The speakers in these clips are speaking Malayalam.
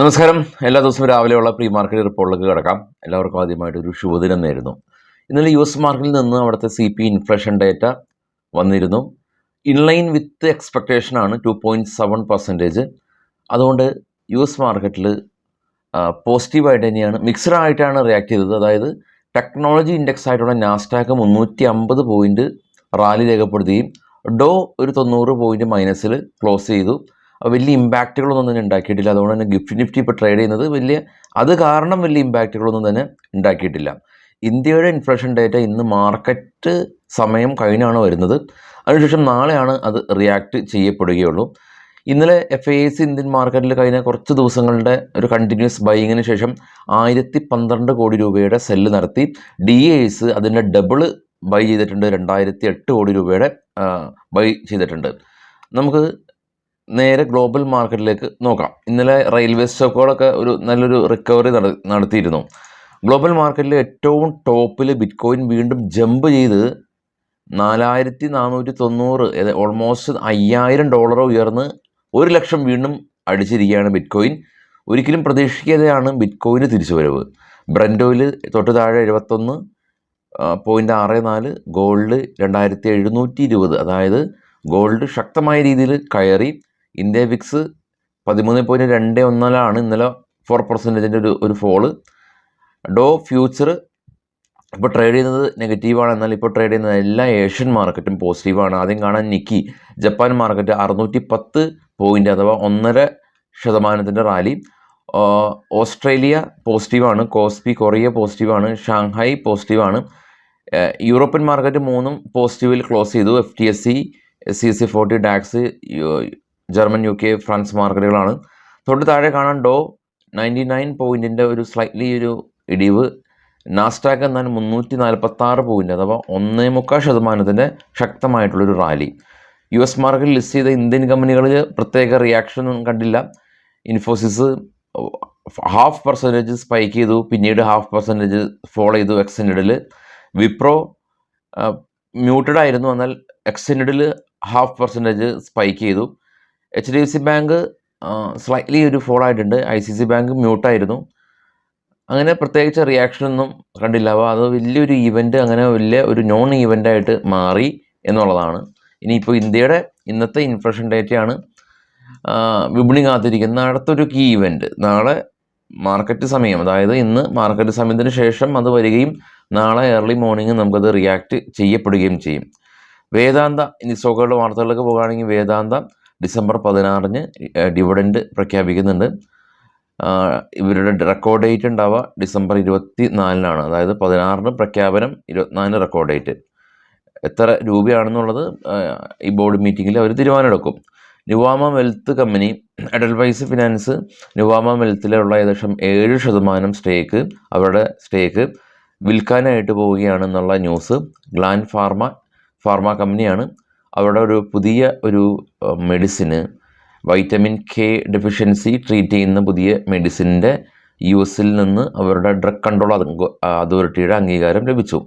നമസ്കാരം. എല്ലാ ദിവസവും രാവിലെയുള്ള പ്രീ മാർക്കറ്റ് റിപ്പോർട്ടിലേക്ക് കിടക്കാം. എല്ലാവർക്കും ആദ്യമായിട്ട് ഒരു ശുഭദിനം നേരുന്നു. ഇന്നലെ US മാർക്കറ്റിൽ നിന്ന് അവിടുത്തെ CPI ഇൻഫ്ലേഷൻ ഡേറ്റ വന്നിരുന്നു. ഇൻലൈൻ വിത്ത് എക്സ്പെക്റ്റേഷനാണ് 2.7%. അതുകൊണ്ട് US മാർക്കറ്റിൽ പോസിറ്റീവായിട്ട് തന്നെയാണ്, മിക്സഡ് ആയിട്ടാണ് റിയാക്ട് ചെയ്തത്. അതായത് ടെക്നോളജി ഇൻഡെക്സ് ആയിട്ടുള്ള നാസ്ഡാക്ക് 350 പോയിൻറ്റ് റാലി രേഖപ്പെടുത്തുകയും ഡോ ഒരു 90 പോയിൻറ്റ് മൈനസിൽ ക്ലോസ് ചെയ്തു. വലിയ ഇമ്പാക്റ്റുകളൊന്നും തന്നെ ഉണ്ടാക്കിയിട്ടില്ല. അതുകൊണ്ട് തന്നെ നിഫ്റ്റി ഇപ്പോൾ ട്രേഡ് ചെയ്യുന്നത് അത് കാരണം വലിയ ഇമ്പാക്റ്റുകളൊന്നും തന്നെ ഉണ്ടാക്കിയിട്ടില്ല. ഇന്ത്യയുടെ ഇൻഫ്ലേഷൻ ഡേറ്റ ഇന്ന് മാർക്കറ്റ് സമയം കഴിഞ്ഞാണ് വരുന്നത്. അതിനുശേഷം നാളെയാണ് അത് റിയാക്ട് ചെയ്യപ്പെടുകയുള്ളൂ. ഇന്നലെ FIIC ഇന്ത്യൻ മാർക്കറ്റിൽ കഴിഞ്ഞ കുറച്ച് ദിവസങ്ങളുടെ ഒരു ബൈയിങ്ങിന് ശേഷം 1012 കോടി രൂപയുടെ സെല്ല് നടത്തി. DIs അതിൻ്റെ ഡബിള് ബൈ ചെയ്തിട്ടുണ്ട്. 2008 കോടി രൂപയുടെ ബൈ ചെയ്തിട്ടുണ്ട്. നമുക്ക് നേരെ ഗ്ലോബൽ മാർക്കറ്റിലേക്ക് നോക്കാം. ഇന്നലെ റെയിൽവേ സ്റ്റോക്കുകളൊക്കെ ഒരു നല്ലൊരു റിക്കവറി നടത്തിയിരുന്നു. ഗ്ലോബൽ മാർക്കറ്റിൽ ഏറ്റവും ടോപ്പിൽ ബിറ്റ്കോയിൻ വീണ്ടും ജമ്പ് ചെയ്ത് 4490, ഓൾമോസ്റ്റ് $5000 ഉയർന്ന് 1 ലക്ഷം വീണ്ടും അടിച്ചിരിക്കുകയാണ് ബിറ്റ്കോയിൻ. ഒരിക്കലും പ്രതീക്ഷിക്കാതെയാണ് ബിറ്റ്കോയിന് തിരിച്ചുവരവ്. ബ്രന്റ് ഓയിൽ തൊട്ട് താഴെ 71.64, ഗോൾഡ് 2720. അതായത് ഗോൾഡ് ശക്തമായ രീതിയിൽ കയറി. ഇന്ത്യ വിക്സ് 13.21 ഇന്നലെ 4% ഒരു ഫോള്. ഡോ ഫ്യൂച്ചർ ഇപ്പോൾ ട്രേഡ് ചെയ്യുന്നത് നെഗറ്റീവാണ്. എന്നാൽ ഇപ്പോൾ ട്രേഡ് ചെയ്യുന്നത് എല്ലാ ഏഷ്യൻ മാർക്കറ്റും പോസിറ്റീവാണ്. ആദ്യം കാണാൻ നിക്കി ജപ്പാൻ മാർക്കറ്റ് 610 പോയിൻ്റ്, അഥവാ 1.5% റാലി. ഓസ്ട്രേലിയ പോസിറ്റീവാണ്. കോസ്പി കൊറിയ പോസിറ്റീവാണ്. ഷാങ്ഹായ് പോസിറ്റീവാണ്. യൂറോപ്യൻ മാർക്കറ്റ് മൂന്നും പോസിറ്റീവിൽ ക്ലോസ് ചെയ്തു. FTSE, CAC 40, Dax, German, UK, France മാർക്കറ്റുകളാണ്. തൊട്ട് താഴെ കാണാൻ ഡോ 99 പോയിൻറ്റിൻ്റെ ഒരു സ്ലൈറ്റ്ലി ഒരു ഇടിവ്. നാസ്ഡാക്ക് എന്നാൽ 346 പോയിൻറ്റ്, അഥവാ 1.25% ശക്തമായിട്ടുള്ളൊരു റാലി. US മാർക്കറ്റിൽ ലിസ്റ്റ് ചെയ്ത ഇന്ത്യൻ കമ്പനികളിൽ പ്രത്യേക റിയാക്ഷൻ ഒന്നും കണ്ടില്ല. ഇൻഫോസിസ് 0.5% സ്പൈക്ക് ചെയ്തു, പിന്നീട് 0.5% ഫോളോ ചെയ്തു. എക്സ്റ്റൻഡിൽ വിപ്രോ മ്യൂട്ടഡ് ആയിരുന്നു, എന്നാൽ എക്സ്റ്റൻഡിൽ 0.5% സ്പൈക്ക് ചെയ്തു. HDFC ബാങ്ക് സ്ലൈറ്റ്ലി ഒരു ഫോൾ ആയിട്ടുണ്ട്. ICICI ബാങ്ക് മ്യൂട്ടായിരുന്നു. അങ്ങനെ പ്രത്യേകിച്ച് റിയാക്ഷനൊന്നും കണ്ടില്ല. അപ്പോൾ അത് വലിയൊരു ഈവൻറ്റ്, അങ്ങനെ വലിയ ഒരു നോൺ ഈവൻ്റായിട്ട് മാറി എന്നുള്ളതാണ്. ഇനിയിപ്പോൾ ഇന്ത്യയുടെ ഇന്നത്തെ ഇൻഫ്ലേഷൻ ഡേറ്റയാണ് വിപണി കാത്തിരിക്കുന്ന അടുത്തൊരു കീ ഇവൻറ്റ്. നാളെ മാർക്കറ്റ് സമയം, അതായത് ഇന്ന് മാർക്കറ്റ് സമയത്തിന് ശേഷം അത് വരികയും നാളെ ഏർലി മോർണിംഗ് നമുക്കത് റിയാക്ട് ചെയ്യപ്പെടുകയും ചെയ്യും. വേദാന്ത, ഇനി സ്റ്റോക്കുകളുടെ വാർത്തകളിലേക്ക് പോകുകയാണെങ്കിൽ വേദാന്ത ഡിസംബർ 16 ഡിവിഡൻഡ് പ്രഖ്യാപിക്കുന്നുണ്ട്. ഇവരുടെ റെക്കോർഡ് ഡേറ്റ് ഉണ്ടാവുക ഡിസംബർ 24, അതായത് 16 പ്രഖ്യാപനം, 24 റെക്കോർഡ് ഡേറ്റ്. എത്ര രൂപയാണെന്നുള്ളത് ഈ ബോർഡ് മീറ്റിങ്ങിൽ അവർ തീരുമാനമെടുക്കും. നുവാമ വെൽത്ത് കമ്പനി, എഡൽവൈസ് ഫിനാൻസ് നുവാമ വെൽത്തിലുള്ള ഏകദേശം 7% സ്റ്റേക്ക്, അവരുടെ സ്റ്റേക്ക് വിൽക്കാനായിട്ട് പോവുകയാണെന്നുള്ള ന്യൂസ്. ഗ്ലാൻ ഫാർമ കമ്പനിയാണ്. അവരുടെ ഒരു പുതിയ ഒരു medicine, vitamin K deficiency treat ചെയ്യുന്ന പുതിയ മെഡിസിൻ്റെ US നിന്ന് അവരുടെ ഡ്രഗ് കൺട്രോൾ അതോറിറ്റിയുടെ അംഗീകാരം ലഭിച്ചു.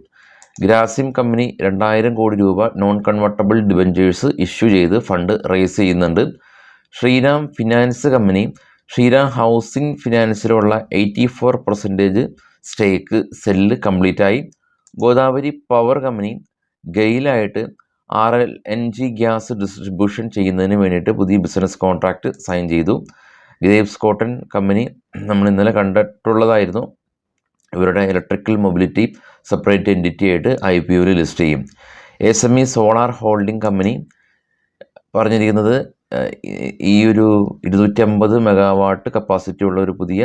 ഗ്രാസിം കമ്പനി 2000 കോടി രൂപ നോൺ കൺവെർട്ടബിൾ ഡിബഞ്ചേഴ്സ് ഇഷ്യൂ ചെയ്ത് ഫണ്ട് റേസ് ചെയ്യുന്നുണ്ട്. Shriram finance company, Shriram housing ഫിനാൻസിലുള്ള 84% സ്റ്റേക്ക് സെല്ല് കംപ്ലീറ്റായി. ഗോദാവരി പവർ കമ്പനി ഗെയിലായിട്ട് RLNG ഗ്യാസ് ഡിസ്ട്രിബ്യൂഷൻ ചെയ്യുന്നതിന് വേണ്ടിയിട്ട് പുതിയ ബിസിനസ് കോൺട്രാക്റ്റ് സൈൻ ചെയ്തു. ഗ്രേവ്സ് കോട്ടൺ കമ്പനി നമ്മൾ ഇന്നലെ കണ്ടിട്ടുള്ളതായിരുന്നു. ഇവരുടെ ഇലക്ട്രിക്കൽ മൊബിലിറ്റി സെപ്പറേറ്റ് എൻറ്റിറ്റി ആയിട്ട് IPOയിൽ ലിസ്റ്റ് ചെയ്യും. SME സോളാർ ഹോൾഡിംഗ് കമ്പനി പറഞ്ഞിരിക്കുന്നത് ഈ ഒരു 250 മെഗാവാട്ട് കപ്പാസിറ്റി ഉള്ള ഒരു പുതിയ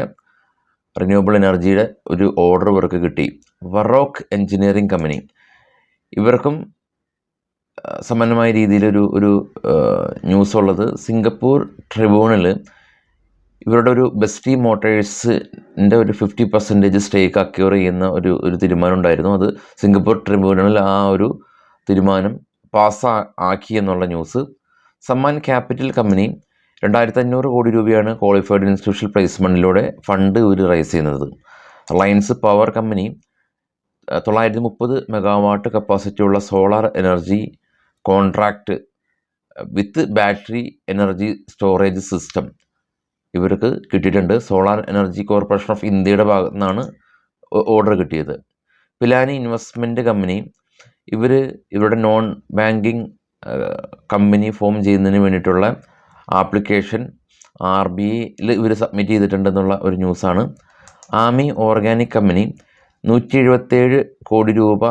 റിന്യൂവബിൾ എനർജിയുടെ ഒരു ഓർഡർ ഇവർക്ക് കിട്ടി. വറോക്ക് എൻജിനീയറിംഗ് കമ്പനി, ഇവർക്കും സമാനമായ രീതിയിലൊരു ന്യൂസ് ഉള്ളത്. സിംഗപ്പൂർ ട്രിബ്യൂണൽ ഇവരുടെ ഒരു ബെസ്റ്റി മോട്ടേഴ്സിൻ്റെ ഒരു 50% സ്റ്റേക്ക് അക്യൂർ ചെയ്യുന്ന ഒരു തീരുമാനം ഉണ്ടായിരുന്നു. അത് സിംഗപ്പൂർ ട്രിബ്യൂണൽ ആ ഒരു തീരുമാനം ആക്കി എന്നുള്ള ന്യൂസ്. സമ്മാൻ ക്യാപിറ്റൽ കമ്പനി 2500 കോടി രൂപയാണ് ക്വാളിഫൈഡ് ഇൻസ്റ്റിറ്റ്യൂഷണൽ പ്ലേസ്മെൻറ്റിലൂടെ ഫണ്ട് റൈസ് ചെയ്യുന്നത്. Reliance power company 930 megawatt capacity ഉള്ള solar energy contract with battery energy storage system ഇവർക്ക് കിട്ടിയിട്ടുണ്ട്. സോളാർ എനർജി കോർപ്പറേഷൻ ഓഫ് ഇന്ത്യയുടെ ഭാഗത്തു നിന്നാണ് ഓർഡർ കിട്ടിയത്. പിലാനി ഇൻവെസ്റ്റ്മെൻറ്റ് കമ്പനി ഇവരുടെ നോൺ ബാങ്കിങ് കമ്പനി ഫോം ചെയ്യുന്നതിന് വേണ്ടിയിട്ടുള്ള ആപ്ലിക്കേഷൻ RBIയിൽ ഇവർ സബ്മിറ്റ് ചെയ്തിട്ടുണ്ടെന്നുള്ള ഒരു ന്യൂസാണ്. ആമി ഓർഗാനിക് കമ്പനി 177 കോടി രൂപ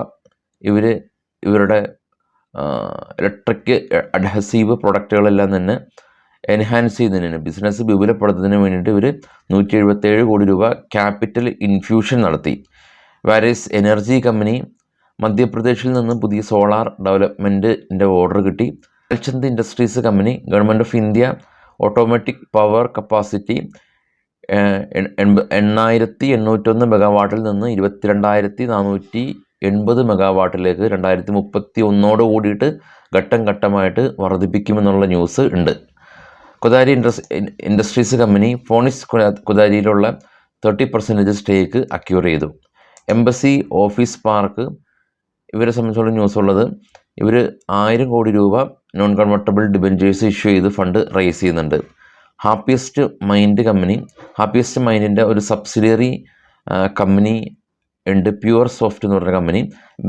ഇവരുടെ ഇലക്ട്രിക് അഡ്ഹസീവ് പ്രൊഡക്റ്റുകളെല്ലാം തന്നെ എൻഹാൻസ് ചെയ്യുന്നതിന്, ബിസിനസ് വിപുലപ്പെടുത്തുന്നതിന് വേണ്ടിയിട്ട് ഇവർ 177 കോടി രൂപ ക്യാപിറ്റൽ ഇൻഫ്യൂഷൻ നടത്തി. വാരിയസ് എനർജി കമ്പനി മധ്യപ്രദേശിൽ നിന്ന് പുതിയ സോളാർ ഡെവലപ്മെൻറ്റിൻ്റെ ഓർഡർ കിട്ടി. Lalchand industries company government of India automatic power capacity 8801 മെഗാവാട്ടിൽ നിന്ന് 22,480 മെഗാവാട്ടിലേക്ക് 2031 കൂടിയിട്ട് ഘട്ടം ഘട്ടമായിട്ട് വർദ്ധിപ്പിക്കുമെന്നുള്ള ന്യൂസ് ഉണ്ട്. കൊതാരി ഇൻഡസ്ട്രീസ് കമ്പനി ഫോണിക്സ് കൊതാരിയിലുള്ള 30% സ്റ്റേക്ക് അക്യൂർ ചെയ്തു. എംബസി ഓഫീസ് പാർക്ക് ഇവരെ സംബന്ധിച്ചുള്ള ന്യൂസ് ഉള്ളത്, ഇവർ 1000 കോടി രൂപ നോൺ കൺവെർട്ടബിൾ ഡിബെഞ്ചേഴ്സ് ഇഷ്യൂ ചെയ്ത് ഫണ്ട് റേസ് ചെയ്യുന്നുണ്ട്. ഹാപ്പിയസ്റ്റ് മൈൻഡ് കമ്പനി, ഹാപ്പിയസ്റ്റ് മൈൻഡിൻ്റെ ഒരു സബ്സിഡിയറി കമ്പനി ഉണ്ട്, പ്യുവർ സോഫ്റ്റ് എന്ന് പറഞ്ഞ കമ്പനി.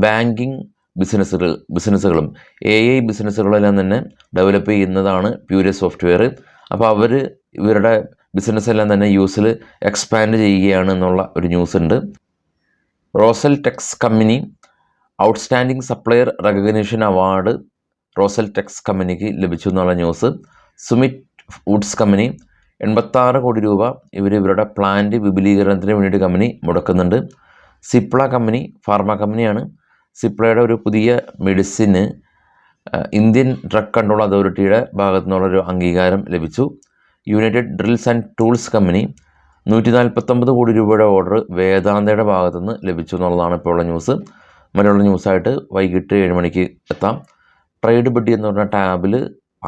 ബാങ്കിങ് ബിസിനസ്സുകളും AI ബിസിനസ്സുകളെല്ലാം തന്നെ ഡെവലപ്പ് ചെയ്യുന്നതാണ് പ്യൂർ സോഫ്റ്റ്വെയർ. അപ്പോൾ ഇവരുടെ ബിസിനസ്സെല്ലാം തന്നെ യൂസിൽ എക്സ്പാൻഡ് ചെയ്യുകയാണ് എന്നുള്ള ഒരു ന്യൂസ് ഉണ്ട്. Rosel Tex company outstanding supplier recognition award Rosel Tex കമ്പനിക്ക് ലഭിച്ചു എന്നുള്ള ന്യൂസ്. സുമിറ്റ് വുഡ്സ് കമ്പനി 86 കോടി രൂപ ഇവരുടെ പ്ലാന്റ് വിപുലീകരണത്തിന് വേണ്ടിയിട്ട് കമ്പനി മുടക്കുന്നുണ്ട്. സിപ്ല കമ്പനി ഫാർമ കമ്പനിയാണ്. സിപ്ലയുടെ ഒരു പുതിയ മെഡിസിന് ഇന്ത്യൻ ഡ്രഗ് കൺട്രോൾ അതോറിറ്റിയുടെ ഭാഗത്തു നിന്നുള്ളൊരു അംഗീകാരം ലഭിച്ചു. United drills and tools company 149 കോടി രൂപയുടെ ഓർഡർ വേദാന്തയുടെ ഭാഗത്തുനിന്ന് ലഭിച്ചു എന്നുള്ളതാണ് ഇപ്പോൾ ഉള്ള ന്യൂസ്. മറ്റുള്ള ന്യൂസായിട്ട് വൈകിട്ട് 7 മണിക്ക് എത്താം. ട്രേഡ് ബഡ്ഡി എന്ന് പറഞ്ഞ ടാബിൽ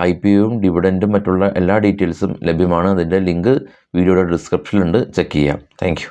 IPOയും ഡിവിഡൻറ്റും മറ്റുള്ള എല്ലാ ഡീറ്റെയിൽസും ലഭ്യമാണ്. അതിൻ്റെ ലിങ്ക് വീഡിയോയുടെ ഡിസ്ക്രിപ്ഷനിലുണ്ട്, ചെക്ക് ചെയ്യാം. Thank you.